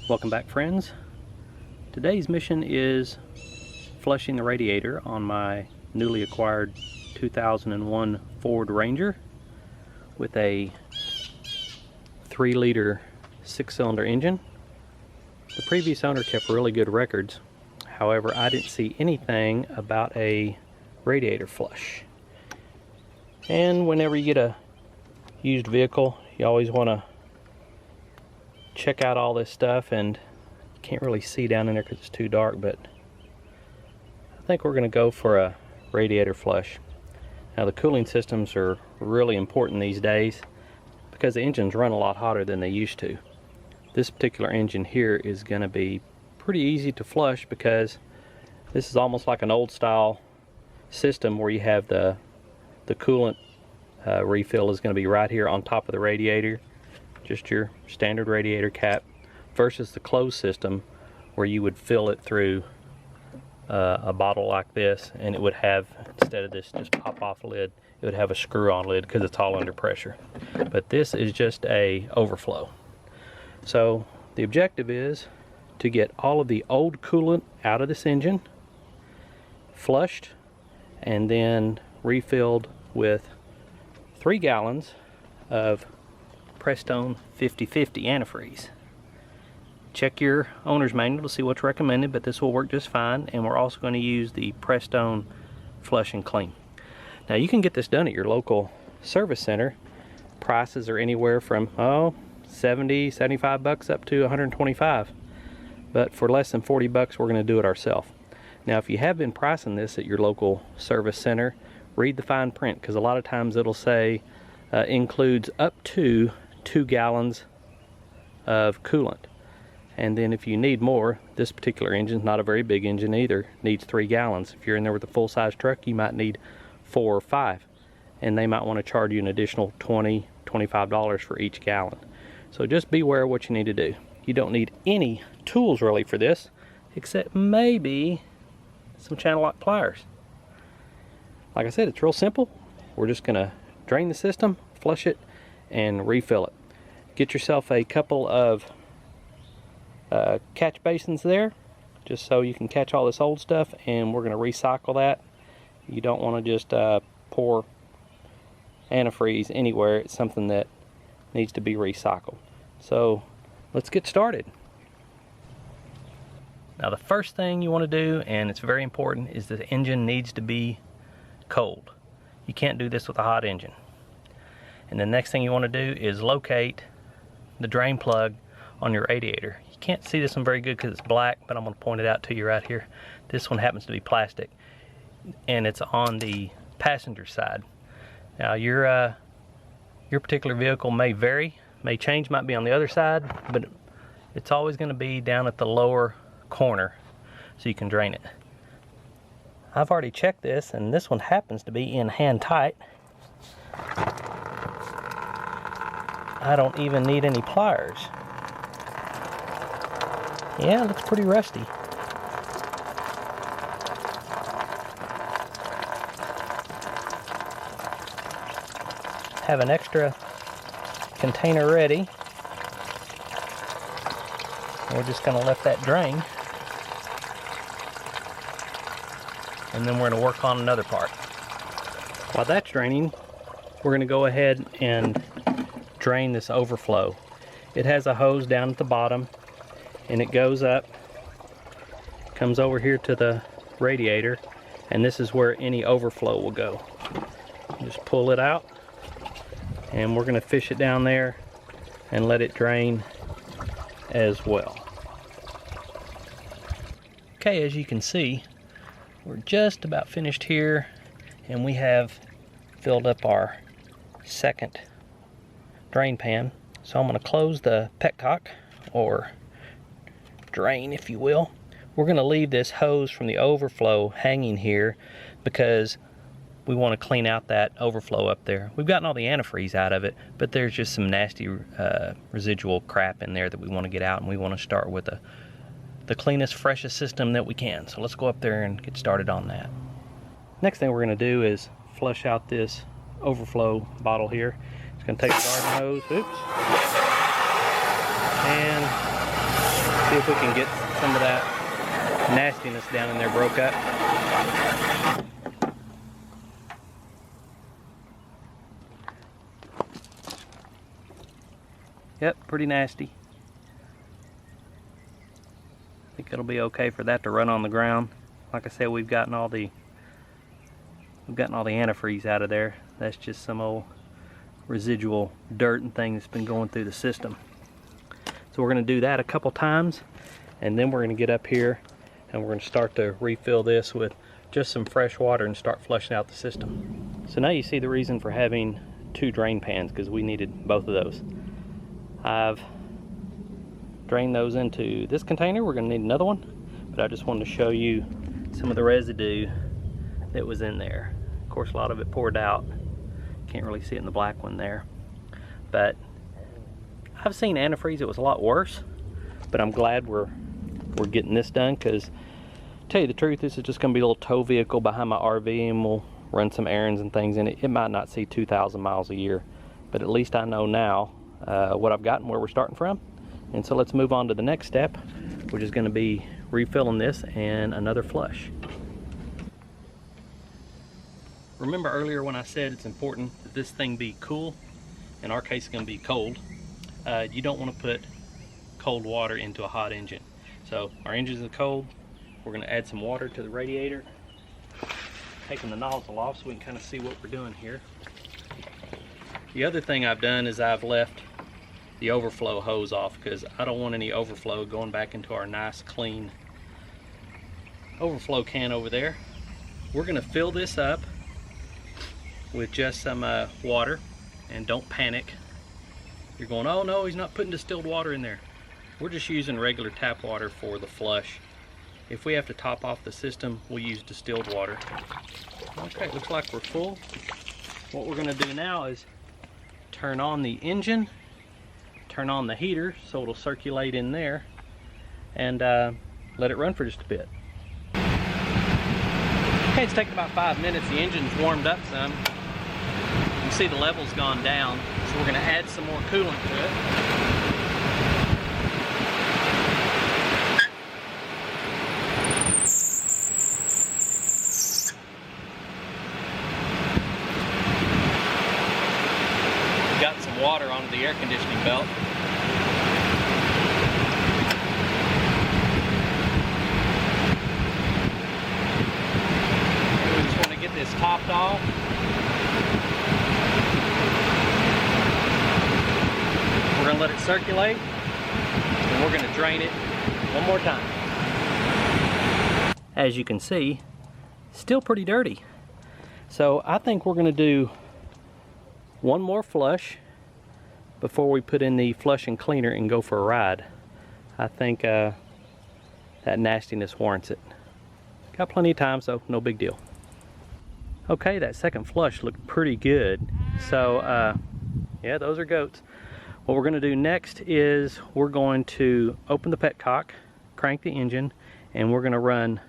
Welcome back, friends. Today's mission is flushing the radiator on my newly acquired 2001 Ford Ranger with a 3-liter 6-cylinder engine. The previous owner kept really good records. However, I didn't see anything about a radiator flush. And whenever you get a used vehicle, you always want to check out all this stuff, and you can't really see down in there because it's too dark, but I think we're going to go for a radiator flush. Now, the cooling systems are really important these days because the engines run a lot hotter than they used to. This particular engine here is going to be pretty easy to flush because this is almost like an old style system where you have the coolant refill is going to be right here on top of the radiator, just your standard radiator cap, versus the closed system where you would fill it through a bottle like this, and it would have, instead of this just pop off lid, it would have a screw on lid because it's all under pressure. But this is just a overflow. So the objective is to get all of the old coolant out of this engine, flushed, and then refilled with 3 gallons of Prestone 50/50 antifreeze. Check your owner's manual to see what's recommended, but this will work just fine. And we're also going to use the Prestone Flush and Clean. Now, you can get this done at your local service center. Prices are anywhere from 70, 75 bucks up to 125. But for less than 40 bucks, we're going to do it ourselves. Now, if you have been pricing this at your local service center, read the fine print, because a lot of times it'll say includes up to 2 gallons of coolant. And then if you need more, this particular engine's not a very big engine either, needs 3 gallons. If you're in there with a full-size truck, you might need 4 or 5, and they might want to charge you an additional $20, $25 for each gallon. So just beware of what you need to do. You don't need any tools really for this, except maybe some channel lock pliers. Like I said, it's real simple. We're just gonna drain the system, flush it, and refill it. Get yourself a couple of catch basins there, just so you can catch all this old stuff, and we're gonna recycle that. You don't want to just pour antifreeze anywhere. It's something that needs to be recycled. So let's get started. Now, the first thing you want to do, and it's very important, is the engine needs to be cold. You can't do this with a hot engine. And the next thing you want to do is locate the drain plug on your radiator. You can't see this one very good because it's black, but I'm going to point it out to you right here. This one happens to be plastic, and it's on the passenger side. Now, your particular vehicle may vary, may change, might be on the other side, but it's always going to be down at the lower corner so you can drain it. I've already checked this, and this one happens to be in hand tight. I don't even need any pliers. Yeah, it looks pretty rusty. Have an extra container ready. We're just going to let that drain, and then we're going to work on another part. While that's draining, we're going to go ahead and drain this overflow. It has a hose down at the bottom, and it goes up, comes over here to the radiator, and this is where any overflow will go. Just pull it out, and we're going to fish it down there and let it drain as well. Okay, as you can see, we're just about finished here, and we have filled up our second drain pan. So I'm going to close the petcock, or drain if you will. We're going to leave this hose from the overflow hanging here because we want to clean out that overflow up there. We've gotten all the antifreeze out of it, but there's just some nasty residual crap in there that we want to get out, and we want to start with the cleanest, freshest system that we can. So let's go up there and get started on that. Next thing we're going to do is flush out this overflow bottle here. It's going to take the garden hose, and See if we can get some of that nastiness down in there broke up. Yep, pretty nasty. I think it'll be okay for that to run on the ground. Like I said, we've gotten all the antifreeze out of there. That's just some old residual dirt and things that's been going through the system. So we're going to do that a couple times, and then we're going to get up here and we're going to start to refill this with just some fresh water and start flushing out the system. So now you see the reason for having 2 drain pans, because we needed both of those. I've drained those into this container. We're going to need another one, but I just wanted to show you some of the residue that was in there. Of course, a lot of it poured out. Can't really see it in the black one there, but I've seen antifreeze it was a lot worse, but I'm glad we're getting this done, because to tell you the truth, this is just going to be a little tow vehicle behind my RV, and we'll run some errands and things in it. It might not see 2,000 miles a year, but at least I know now what I've got and where we're starting from. And so let's move on to the next step, which is going to be refilling this and another flush. Remember earlier when I said it's important that this thing be cool? In our case, it's going to be cold. You don't want to put cold water into a hot engine. So our engines are cold. We're going to add some water to the radiator, taking the nozzle off so we can kind of see what we're doing here. The other thing I've done is I've left the overflow hose off, because I don't want any overflow going back into our nice clean overflow can over there. We're going to fill this up with just some water, and don't panic. You're going, oh no, he's not putting distilled water in there. We're just using regular tap water for the flush. If we have to top off the system, we'll use distilled water. Okay, looks like we're full. What we're going to do now is turn on the engine, turn on the heater so it'll circulate in there, and let it run for just a bit. Okay, it's taken about 5 minutes. The engine's warmed up some. You can see the level's gone down, so we're going to add some more coolant to it. Got some water onto the air conditioning belt. And we just want to get this topped off. We're going to let it circulate, and we're going to drain it one more time. As you can see, still pretty dirty. So I think we're going to do one more flush before we put in the flush and cleaner and go for a ride. I think that nastiness warrants it. Got plenty of time, so no big deal. Okay, that second flush looked pretty good. So yeah, those are goats. What we're going to do next is we're going to open the petcock, crank the engine, and we're going to run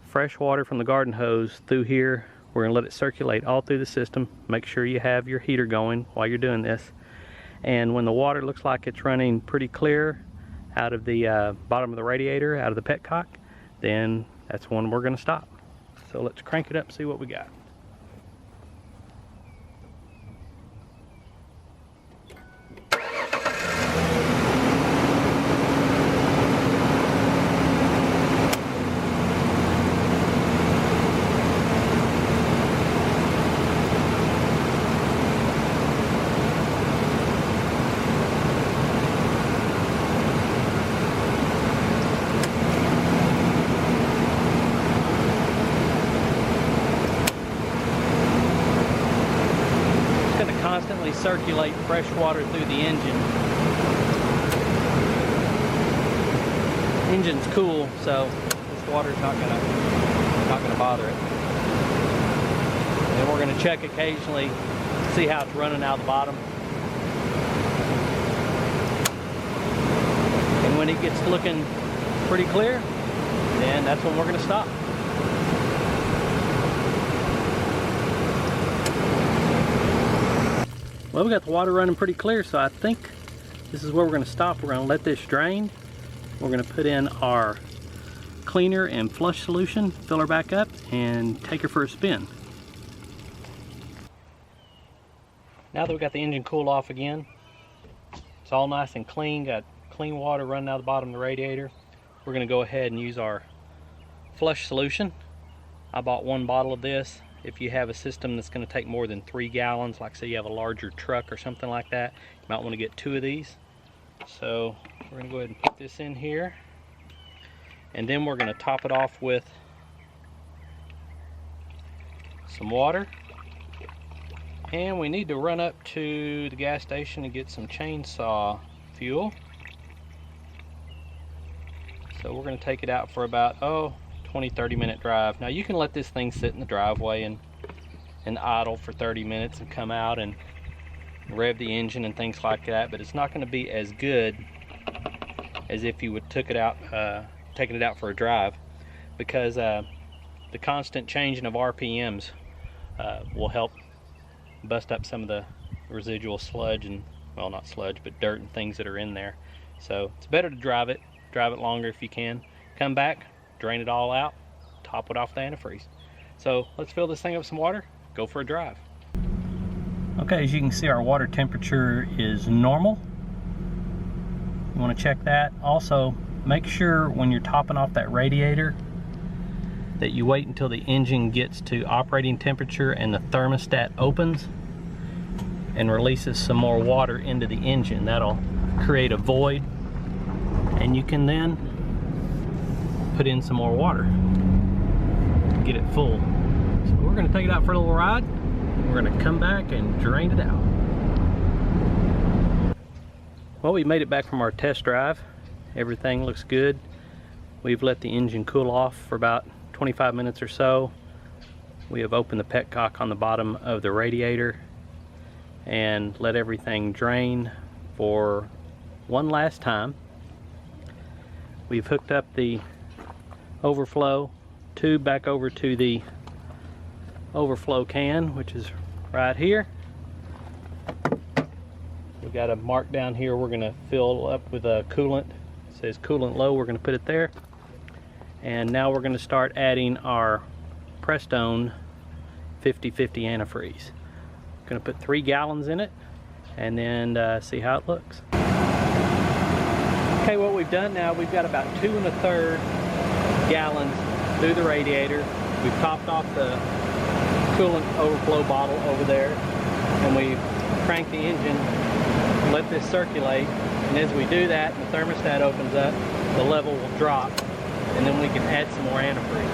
fresh water from the garden hose through here. We're going to let it circulate all through the system. Make sure you have your heater going while you're doing this. And when the water looks like it's running pretty clear out of the bottom of the radiator, out of the petcock, then that's when we're going to stop. So let's crank it up and see what we got. Constantly circulate fresh water through the engine. Engine's cool, so this water's not gonna bother it. And we're gonna check occasionally, see how it's running out the bottom. And when it gets looking pretty clear, then that's when we're gonna stop. Well, we got the water running pretty clear, so I think this is where we're going to stop. We're going to let this drain, we're going to put in our cleaner and flush solution, fill her back up, and take her for a spin. Now that we've got the engine cooled off again, it's all nice and clean, got clean water running out of the bottom of the radiator, we're going to go ahead and use our flush solution. I bought 1 bottle of this. If you have a system that's going to take more than 3 gallons, like say you have a larger truck or something like that, you might want to get 2 of these. So we're going to go ahead and put this in here, and then we're going to top it off with some water. And we need to run up to the gas station and get some chainsaw fuel. So we're going to take it out for about 20-30 minute drive. Now you can let this thing sit in the driveway and idle for 30 minutes and come out and rev the engine and things like that, but it's not going to be as good as if you would taking it out for a drive, because the constant changing of RPMs will help bust up some of the residual sludge, and well, not sludge, but dirt and things that are in there. So it's better to drive it longer if you can. Come back, drain it all out, top it off the antifreeze. So let's fill this thing up with some water, go for a drive. Okay, as you can see, our water temperature is normal. You want to check that. Also, make sure when you're topping off that radiator that you wait until the engine gets to operating temperature and the thermostat opens and releases some more water into the engine. That'll create a void, and you can then put in some more water, get it full. So we're going to take it out for a little ride. We're going to come back and drain it out. Well, we made it back from our test drive. Everything looks good. We've let the engine cool off for about 25 minutes or so. We have opened the petcock on the bottom of the radiator and let everything drain for one last time. We've hooked up the overflow tube back over to the overflow can, which is right here. We've got a mark down here we're going to fill up with a coolant. It says coolant low, we're going to put it there. And now we're going to start adding our Prestone 50/50 antifreeze. Going to put 3 gallons in it and then see how it looks. Okay, what we've done now, we've got about 2 1/3 gallons through the radiator. We've topped off the coolant overflow bottle over there, and we've cranked the engine, let this circulate, and as we do that, the thermostat opens up, the level will drop, and then we can add some more antifreeze.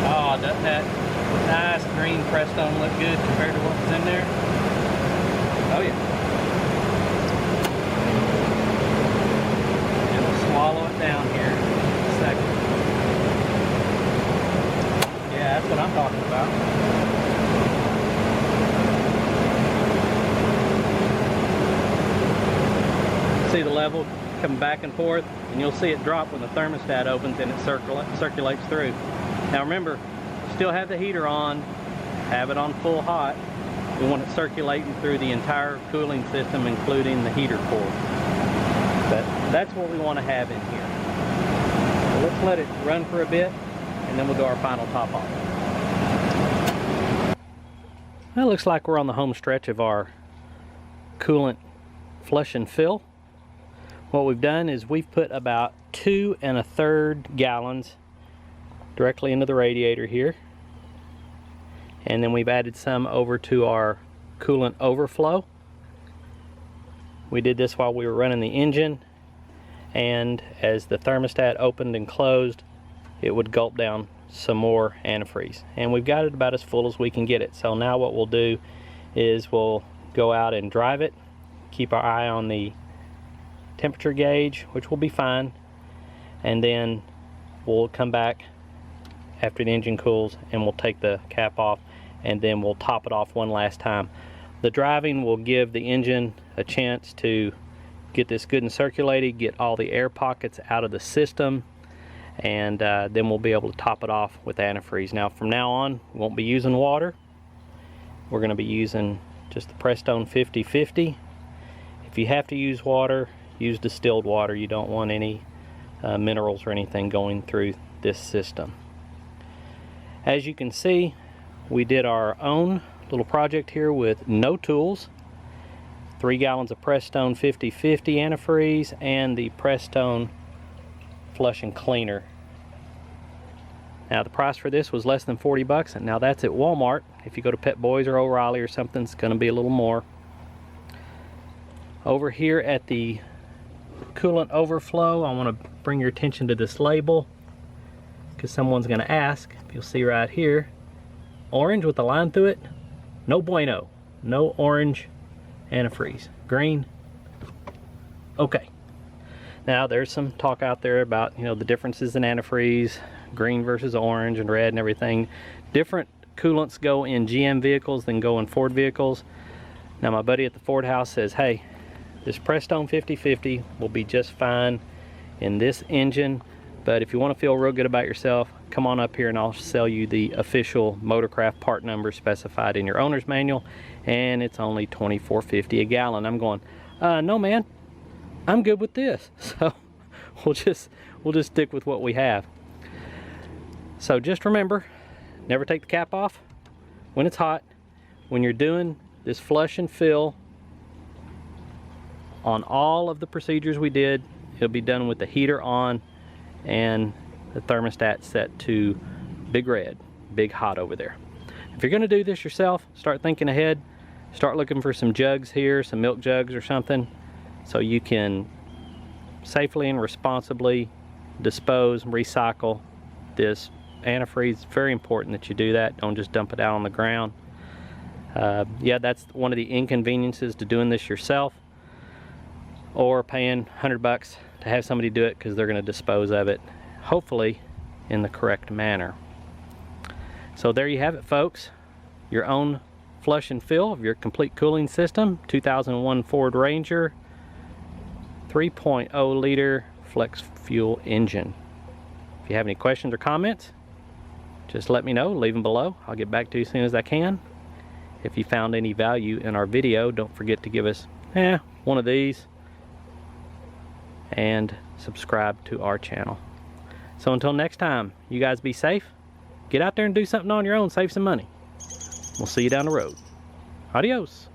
Oh, doesn't that nice green Prestone look good compared to what was in there? Oh yeah. And we'll swallow it down here in a second. Yeah, that's what I'm talking about. See the level coming back and forth, and you'll see it drop when the thermostat opens and it circulates through. Now remember, still have the heater on, have it on full hot. We want it circulating through the entire cooling system, including the heater core. But that's what we want to have in here. So let's let it run for a bit, and then we'll do our final top off. Well, it looks like we're on the home stretch of our coolant flush and fill. What we've done is we've put about 2 1/3 gallons directly into the radiator here, and then we've added some over to our coolant overflow. We did this while we were running the engine, and as the thermostat opened and closed, it would gulp down some more antifreeze, and we've got it about as full as we can get it. So now what we'll do is we'll go out and drive it, keep our eye on the temperature gauge, which will be fine, and then we'll come back after the engine cools and we'll take the cap off, and then we'll top it off one last time. The driving will give the engine a chance to get this good and circulated, get all the air pockets out of the system, and then we'll be able to top it off with antifreeze. Now from now on, we won't be using water. We're going to be using just the Prestone 50/50. If you have to use water, use distilled water. You don't want any minerals or anything going through this system. As you can see, we did our own little project here with no tools. 3 gallons of Prestone 50/50 antifreeze and the Prestone flush and cleaner. Now the price for this was less than 40 bucks, and now that's at Walmart. If you go to Pet Boys or O'Reilly or something, it's going to be a little more. Over here at the coolant overflow, I want to bring your attention to this label, because someone's going to ask. If you'll see right here, orange with a line through it, no bueno, no orange antifreeze. Green, okay. Now there's some talk out there about, you know, the differences in antifreeze, green versus orange and red and everything. Different coolants go in GM vehicles than go in Ford vehicles. Now my buddy at the Ford house says, hey, this Prestone 50/50 will be just fine in this engine, but if you want to feel real good about yourself, come on up here and I'll sell you the official Motorcraft part number specified in your owner's manual, and it's only $24.50 a gallon. I'm going, no man, I'm good with this. So we'll just stick with what we have. So just remember, never take the cap off when it's hot. When you're doing this flush and fill on all of the procedures we did, it'll be done with the heater on and the thermostat set to big red, big hot over there. If you're going to do this yourself, start thinking ahead. Start looking for some jugs here, some milk jugs or something, so you can safely and responsibly dispose and recycle this antifreeze. It's very important that you do that. Don't just dump it out on the ground. Yeah, that's one of the inconveniences to doing this yourself, or paying 100 bucks to have somebody do it, because they're going to dispose of it, hopefully in the correct manner. So there you have it, folks. Your own flush and fill of your complete cooling system. 2001 Ford Ranger 3.0 liter flex fuel engine. If you have any questions or comments, just let me know, leave them below. I'll get back to you as soon as I can. If you found any value in our video, don't forget to give us one of these and subscribe to our channel. So until next time, you guys be safe. Get out there and do something on your own, save some money. We'll see you down the road. Adios.